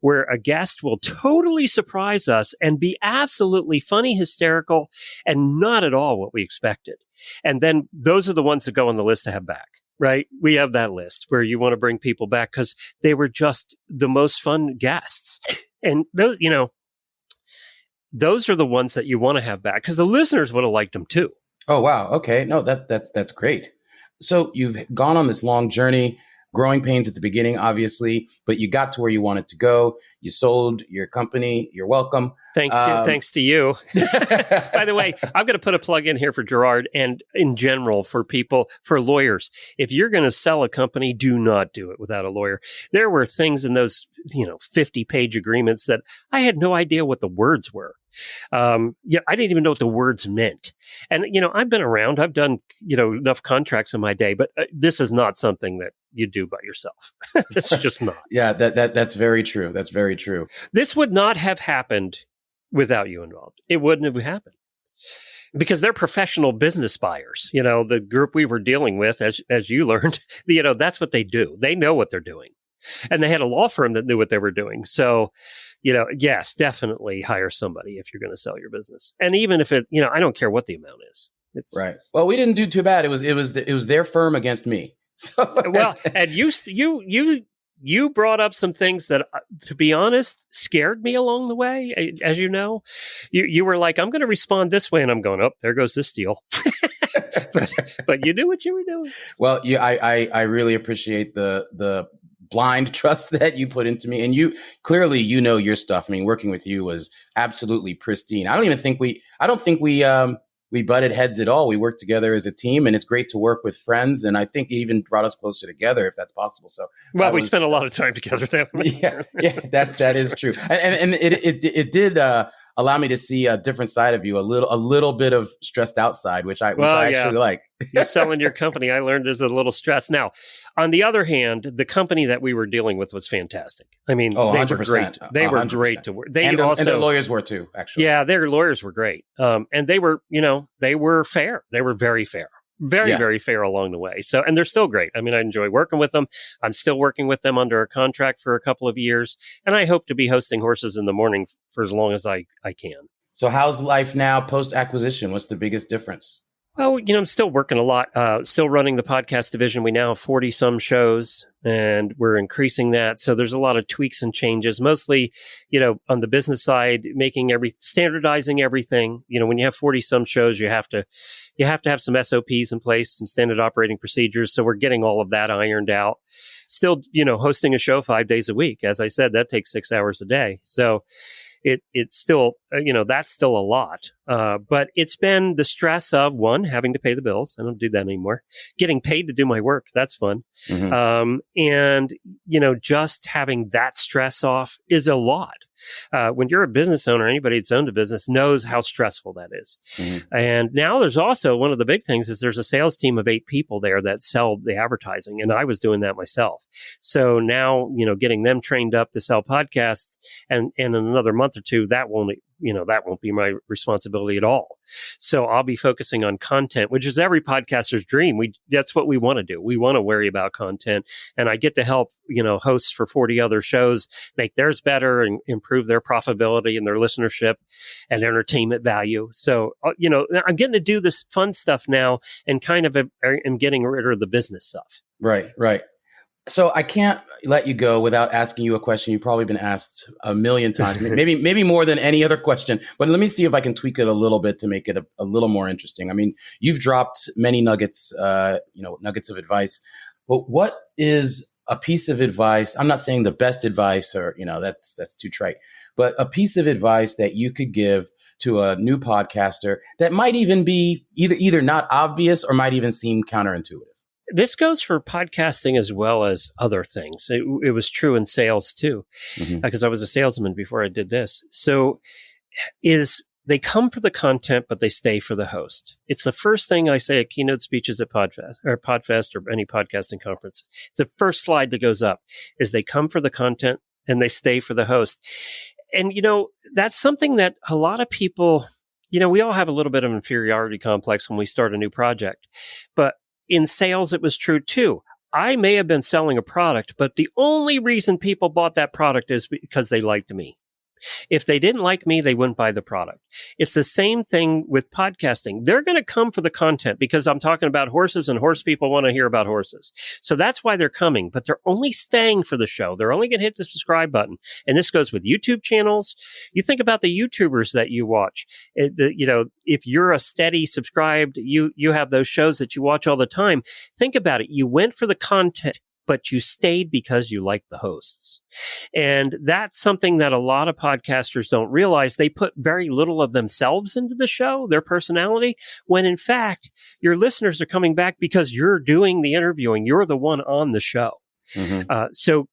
where a guest will totally surprise us and be absolutely funny, hysterical, and not at all what we expected. And then those are the ones that go on the list to have back, right? We have that list where you want to bring people back because they were just the most fun guests. And those, those are the ones that you want to have back because the listeners would have liked them too. Oh, wow. Okay. No, that's great. So you've gone on this long journey. Growing pains at the beginning, obviously, but you got to where you wanted to go. You sold your company. You're welcome. Thanks to you. By the way, I'm going to put a plug in here for Gerard and in general for people, for lawyers. If you're going to sell a company, do not do it without a lawyer. There were things in those, 50-page agreements that I had no idea what the words were. I didn't even know what the words meant. And, I've been around, I've done, enough contracts in my day, but this is not something that you do by yourself. It's just not. Yeah, that's very true. That's very true. This would not have happened without you involved. It wouldn't have happened because they're professional business buyers. The group we were dealing with, as you learned, that's what they do. They know what they're doing. And they had a law firm that knew what they were doing. So, yes, definitely hire somebody if you're going to sell your business. And even if it, I don't care what the amount is. It's, right. Well, we didn't do too bad. It was their firm against me. So, well, and you brought up some things that, to be honest, scared me along the way. As you know, you were like, I'm going to respond this way. And I'm going, oh, there goes this deal. but you knew what you were doing. Well, I really appreciate the blind trust that you put into me. And you clearly, your stuff. I mean, working with you was absolutely pristine. I don't think we butted heads at all. We worked together as a team, and it's great to work with friends. And I think it even brought us closer together, if that's possible. So, well, we spent a lot of time together. Yeah, that is true. And it did allow me to see a different side of you, a little bit of stressed out side, which I actually like. You're selling your company. I learned there's a little stress. Now, on the other hand, the company that we were dealing with was fantastic. I mean, they 100%. were great. They were great to work. And their lawyers were too, actually. Yeah, their lawyers were great. And they were, they were fair. They were very fair. Very fair along the way. So, and they're still great. I mean, I enjoy working with them. I'm still working with them under a contract for a couple of years. And I hope to be hosting Horses in the Morning for as long as I can. So how's life now post-acquisition? What's the biggest difference? Well, I'm still working a lot, still running the podcast division. We now have 40 some shows and we're increasing that. So there's a lot of tweaks and changes, mostly, on the business side, standardizing everything. When you have 40 some shows, you have to have some SOPs in place, some standard operating procedures. So we're getting all of that ironed out. Still, hosting a show 5 days a week. As I said, that takes 6 hours a day. So it's still that's still a lot. But it's been the stress of, one, having to pay the bills. I don't do that anymore. Getting paid to do my work. That's fun. Mm-hmm. And, just having that stress off is a lot. When you're a business owner, anybody that's owned a business knows how stressful that is. Mm-hmm. And now there's also one of the big things is there's a sales team of 8 people there that sell the advertising. And I was doing that myself. So now, getting them trained up to sell podcasts and in another month or two, that won't be my responsibility at all. So I'll be focusing on content, which is every podcaster's dream. That's what we want to do. We want to worry about content, and I get to help, hosts for 40 other shows make theirs better and improve their profitability and their listenership and entertainment value. So, I'm getting to do this fun stuff now and kind of am getting rid of the business stuff. Right. So I can't let you go without asking you a question you've probably been asked a million times, maybe more than any other question. But let me see if I can tweak it a little bit to make it a little more interesting. I mean, you've dropped many nuggets, nuggets of advice. But what is a piece of advice? I'm not saying the best advice, or that's too trite. But a piece of advice that you could give to a new podcaster that might even be either not obvious or might even seem counterintuitive. This goes for podcasting as well as other things. It was true in sales too, because I was a salesman before I did this. So they come for the content, but they stay for the host. It's the first thing I say at keynote speeches at Podfest or any podcasting conference. It's the first slide that goes up is they come for the content and they stay for the host. And, that's something that a lot of people, we all have a little bit of inferiority complex when we start a new project, but in sales, it was true too. I may have been selling a product, but the only reason people bought that product is because they liked me. If they didn't like me, they wouldn't buy the product. It's the same thing with podcasting. They're going to come for the content because I'm talking about horses and horse people want to hear about horses. So that's why they're coming, but they're only staying for the show. They're only going to hit the subscribe button. And this goes with YouTube channels. You think about the YouTubers that you watch. If you're a steady subscribed, you have those shows that you watch all the time. Think about it. You went for the content, but you stayed because you like the hosts. And that's something that a lot of podcasters don't realize. They put very little of themselves into the show, their personality, when in fact, your listeners are coming back because you're doing the interviewing. You're the one on the show. So,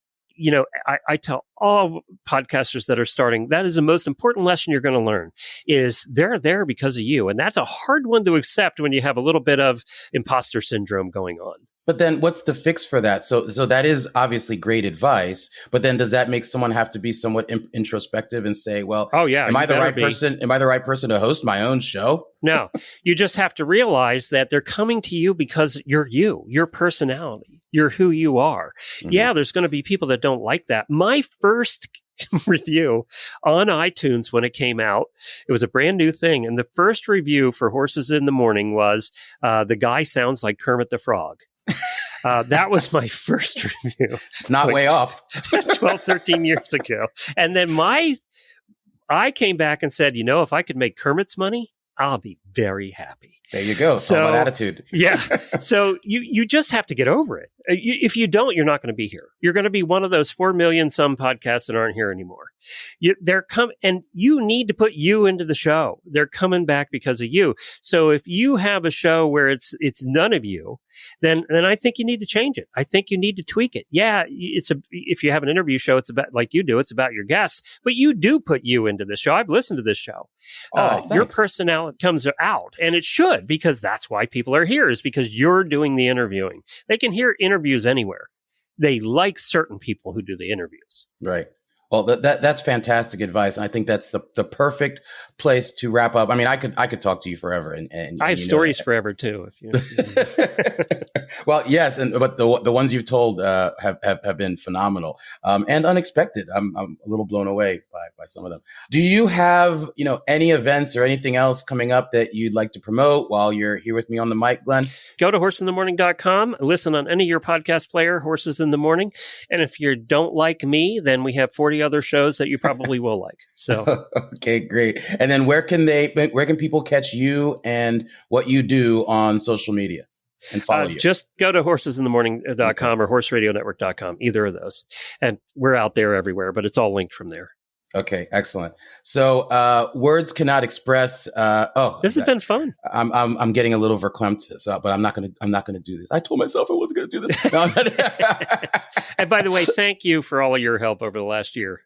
I tell all podcasters that are starting, that is the most important lesson you're going to learn is they're there because of you. And that's a hard one to accept when you have a little bit of imposter syndrome going on. But then what's the fix for that? So that is obviously great advice, but then does that make someone have to be somewhat introspective and say, well, oh yeah, am I the right person? Am I the right person to host my own show? No, you just have to realize that they're coming to you because you're your personality, you're who you are. Yeah, there's going to be people that don't like that. My first review on iTunes when it came out, it was a brand new thing. And the first review for Horses in the Morning was, the guy sounds like Kermit the Frog. That was my first review. It's not way off. 12, 13 years ago. And then I came back and said, if I could make Kermit's money, I'll be very happy. There you go. So, all about attitude. Yeah. So you just have to get over it. If you don't, you're not going to be here. You're going to be one of those 4 million some podcasts that aren't here anymore. And you need to put you into the show. They're coming back because of you. So if you have a show where it's none of you, then I think you need to change it. I think you need to tweak it. Yeah, if you have an interview show, it's about, like you do, it's about your guests, but you do put you into the show. I've listened to this show. Your personality comes out, and it should, because that's why people are here, is because you're doing the interviewing. They can hear interviews anywhere. They like certain people who do the interviews. Right. Well, that's fantastic advice, and I think that's the perfect place to wrap up. I mean, I could talk to you forever, and I have stories forever too. Well, yes, but the ones you've told have been phenomenal and unexpected. I'm a little blown away by some of them. Do you have any events or anything else coming up that you'd like to promote while you're here with me on the mic, Glenn? Go to horseinthemorning.com. Listen on any of your podcast player, Horses in the Morning, and if you don't like me, then we have 40 other shows that you probably will like. So okay, great. And then where can people catch you and what you do on social media and follow you? Just go to horsesinthemorning.com or horseradionetwork.com, either of those. And we're out there everywhere, but it's all linked from there. Okay, excellent. So words cannot express. This has been fun. I'm getting a little verklempt, but I'm not gonna do this. I told myself I wasn't gonna do this. No, And by the way, thank you for all of your help over the last year.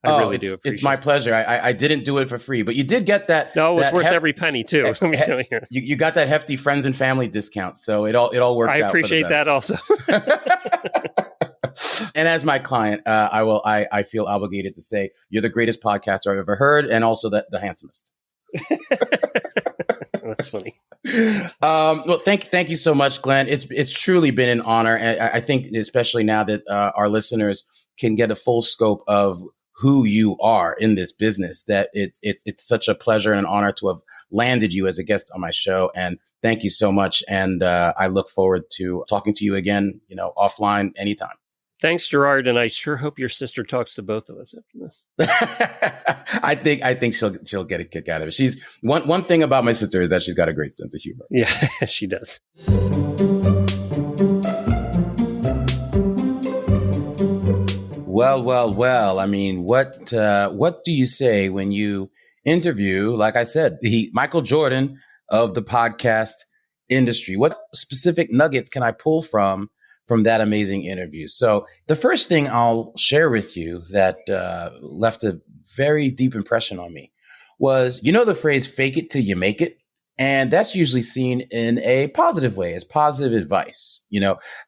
I really do appreciate it. It's my pleasure. I didn't do it for free, but you did get that. No, it was worth every penny too. Let me tell you. You got that hefty friends and family discount, so it all worked out. I appreciate that also. And as my client, I feel obligated to say you're the greatest podcaster I've ever heard, and also the handsomest. That's funny. Well, thank you so much, Glenn. It's truly been an honor, and I think especially now that our listeners can get a full scope of who you are in this business, that it's such a pleasure and an honor to have landed you as a guest on my show. And thank you so much. And I look forward to talking to you again, offline anytime. Thanks, Gerard, and I sure hope your sister talks to both of us after this. I think she'll get a kick out of it. She's one thing about my sister is that she's got a great sense of humor. Yeah, she does. Well. I mean, what do you say when you interview, like I said, the Michael Jordan of the podcast industry? What specific nuggets can I pull from that amazing interview? So the first thing I'll share with you that left a very deep impression on me was, the phrase "fake it till you make it." And that's usually seen in a positive way, as positive advice.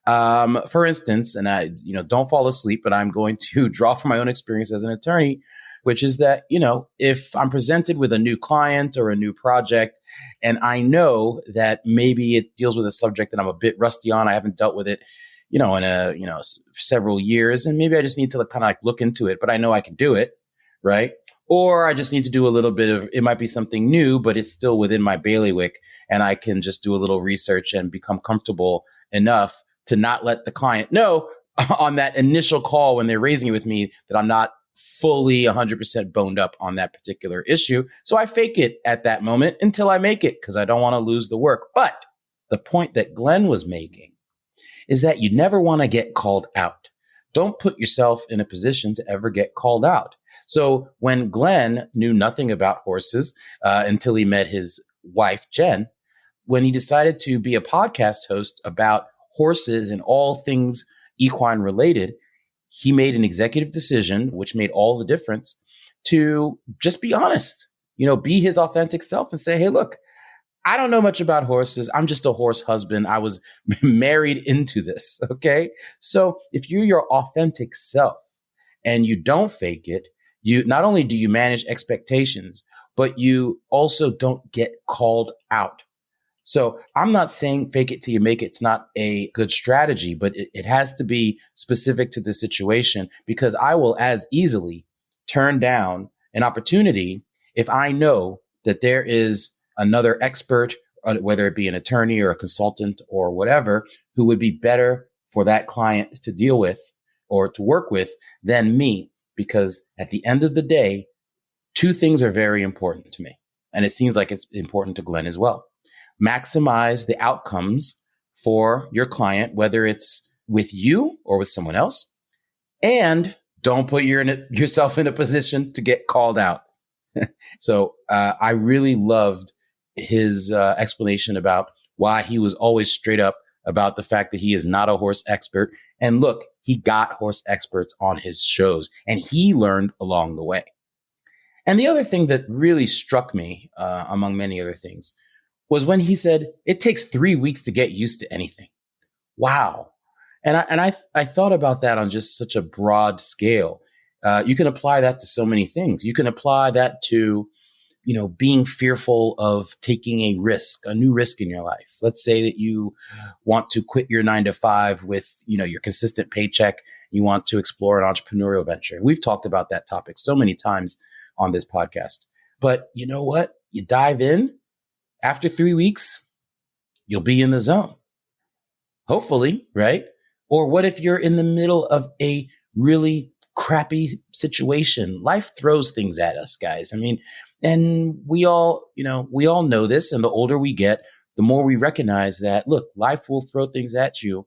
For instance, and I, don't fall asleep, but I'm going to draw from my own experience as an attorney, which is that, if I'm presented with a new client or a new project, and I know that maybe it deals with a subject that I'm a bit rusty on, I haven't dealt with it, in several years, and maybe I just need to kind of look into it, but I know I can do it, right? Or I just need to do a little bit of, it might be something new, but it's still within my bailiwick, and I can just do a little research and become comfortable enough to not let the client know on that initial call when they're raising it with me that I'm not fully 100% boned up on that particular issue. So I fake it at that moment until I make it, because I don't want to lose the work. But the point that Glenn was making is that you never want to get called out. Don't put yourself in a position to ever get called out. So when Glenn knew nothing about horses until he met his wife, Jen, when he decided to be a podcast host about horses and all things equine related, he made an executive decision, which made all the difference, to just be honest, be his authentic self and say, hey, look, I don't know much about horses. I'm just a horse husband. I was married into this. Okay. So if you're your authentic self and you don't fake it, you not only do you manage expectations, but you also don't get called out. So I'm not saying fake it till you make it. It's not a good strategy, but it has to be specific to the situation, because I will as easily turn down an opportunity if I know that there is another expert, whether it be an attorney or a consultant or whatever, who would be better for that client to deal with or to work with than me. Because at the end of the day, two things are very important to me. And it seems like it's important to Glenn as well. Maximize the outcomes for your client, whether it's with you or with someone else. And don't put yourself in a position to get called out. So I really loved his explanation about why he was always straight up about the fact that he is not a horse expert. And look, he got horse experts on his shows, and he learned along the way. And the other thing that really struck me, among many other things, was when he said, it takes 3 weeks to get used to anything. Wow. And I thought about that on just such a broad scale. You can apply that to so many things. You can apply that to, being fearful of taking a new risk in your life. Let's say that you want to quit your 9-to-5 with, your consistent paycheck. You want to explore an entrepreneurial venture. We've talked about that topic so many times on this podcast. But you know what? You dive in. After 3 weeks, you'll be in the zone. Hopefully, right? Or what if you're in the middle of a really crappy situation? Life throws things at us, guys. I mean, and we all know this. And the older we get, the more we recognize that, look, life will throw things at you.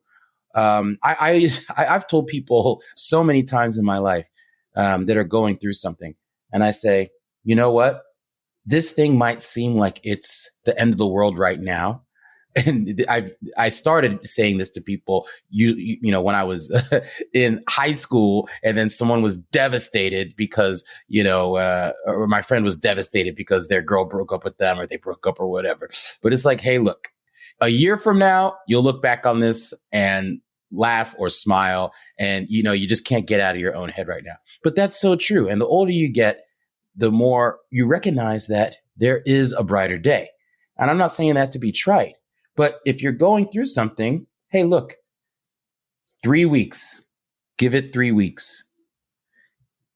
I've told people so many times in my life that are going through something, and I say, you know what? This thing might seem like it's the end of the world right now. And I started saying this to people, you know, when I was in high school, and then someone was devastated because, or my friend was devastated because their girl broke up with them or they broke up or whatever. But it's like, hey, look, a year from now, you'll look back on this and laugh or smile, and, you just can't get out of your own head right now. But that's so true. And the older you get, the more you recognize that there is a brighter day. And I'm not saying that to be trite. But if you're going through something, hey, look, 3 weeks, give it 3 weeks,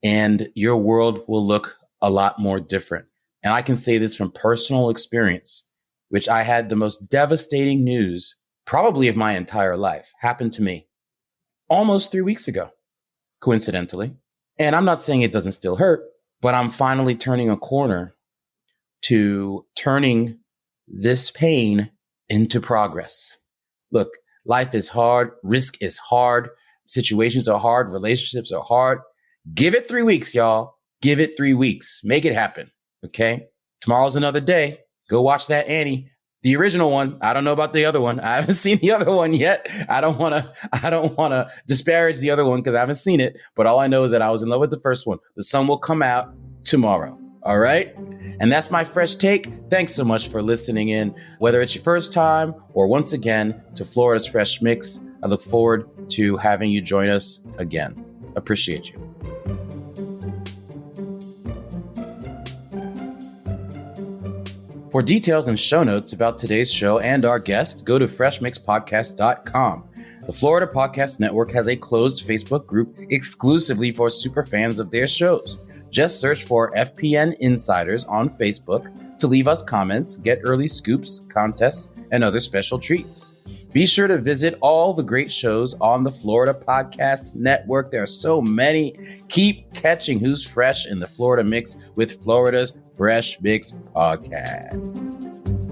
and your world will look a lot more different. And I can say this from personal experience, which I had the most devastating news probably of my entire life happen to me almost 3 weeks ago, coincidentally. And I'm not saying it doesn't still hurt, but I'm finally turning a corner to turning this pain into progress. Look, life is hard. Risk is hard. Situations are hard. Relationships are hard. Give it 3 weeks, y'all. Give it 3 weeks. Make it happen. Okay. Tomorrow's another day. Go watch that Annie, the original one. I don't know about the other one. I haven't seen the other one yet. I don't want to disparage the other one because I haven't seen it. But all I know is that I was in love with the first one. The sun will come out tomorrow. All right. And that's my fresh take. Thanks so much for listening in, whether it's your first time or once again to Florida's Fresh Mix. I look forward to having you join us again. Appreciate you. For details and show notes about today's show and our guests, go to freshmixpodcast.com. The Florida Podcast Network has a closed Facebook group exclusively for super fans of their shows. Just search for FPN Insiders on Facebook to leave us comments, get early scoops, contests, and other special treats. Be sure to visit all the great shows on the Florida Podcast Network. There are so many. Keep catching who's fresh in the Florida Mix with Florida's Fresh Mix Podcast.